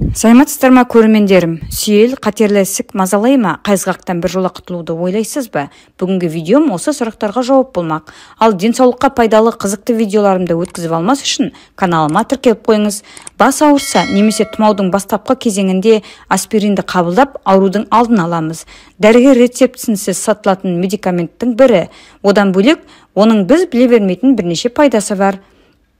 Саламатсыздар ма көрермендерім? Сүйел, қатерлі ісік мазалай ма? Қайызғақтан бір жола құтылуды ойлайсыз ба? Бүгінгі видеом осы сұрақтарға жауап болмақ. Ал денсаулыққа пайдалы қызықты видеоларымды өткізіп алмас үшін каналыма тіркеліп қойыңыз. Бас ауырса немесе тұмаудың бастапқы кезеңінде аспиринді қабылдап, аурудың алдын аламыз. Дәрігер рецептісінсіз сатылатын медикаменттің бірі. Одан бөлек, оның біз біле бермейтін бірнеше пайдасы бар.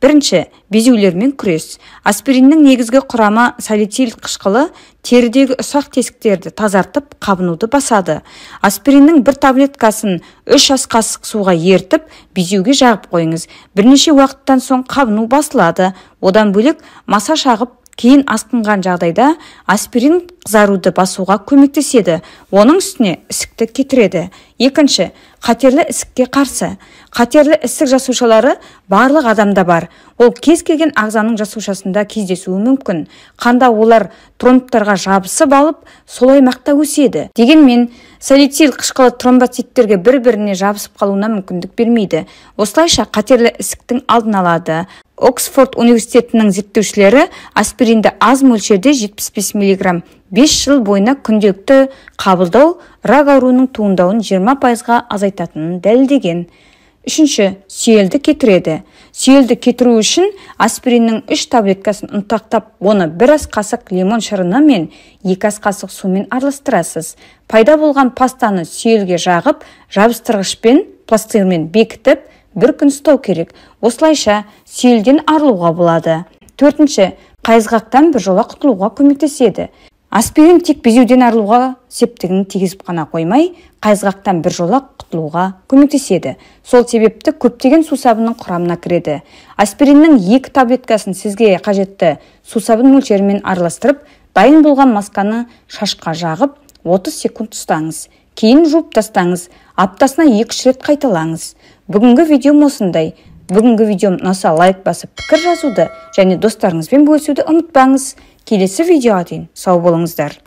Бірінші, безеулермен күрес. Аспириннің негізгі құрамы салицил қышқылы терідегі ұсақ тесіктерді тазартып, қабынуды басады. Аспириннің бір таблеткасын 3 ас қасық суға ертіп, безеуге жағып қойыңыз. Бірнеше уақыттан соң қабыну басылады. Одан бөлек, маса шағып, кейін асқынған жағдайда аспирин қызаруды басуға көмектеседі. Оның үстіне ісікті кетіреді. Екінші, қатерлі ісікке қарсы. Қатерлі ісік жасушалары барлық адамда бар. Ол кез келген ағзаның жасушасында кездесуі мүмкін. Қанда олар тромбтарға жабысып алып, сол аймақта өседі. Дегенмен, салицил қышқылы тромбоциттерге бір-біріне жабысып қалуына мүмкіндік бермейді. Осылайша қатерлі ісіктің алдын алады. Оксфорд университетінің зерттеушілері аспиринді аз мөлшерде 75 мг 5 жыл бойына күнделікті қабылдау рак ауруының туындауын 20%-ға азайтатынын дәлелдеген. Үшінші, сүйелді кетіреді. Сүйелді кетіру үшін аспириннің 3 таблеткасын ұнтақтап, оны 1 ас қасық лимон шырыны мен 2 ас қасық сумен араластырасыз. Пайда болған пастаны сүйелге жағып, жабыстырғышпен, пластырмен бекітіп, 1 күн ұстау керек. Осылайша сүйелден арылуға болады. Төртінші, қайызғақтан бір жола құтылуға көмектеседі. Аспирин тек безеуден арылуға септігін тигізіп қана қоймай, қайызғақтан бір жола құтылуға көмектеседі. Сол себепті көптеген сусабынның құрамына кіреді. Аспириннің 2 таблеткасын сізге қажетті сусабын мөлшерімен араластырып, дайын болған масканы шашқа жағып, 30 секунд ұстаңыз. Кейін жуып тастаңыз, аптасына 2-3 рет қайталаңыз. Бүгінгі видеом осындай. Бүгінгі видеом ұнаса лайк басып пікір жазуды және достарыңызбен бөлісуді ұмытпаңыз. Келесі видеоға дейін сау болыңыздар.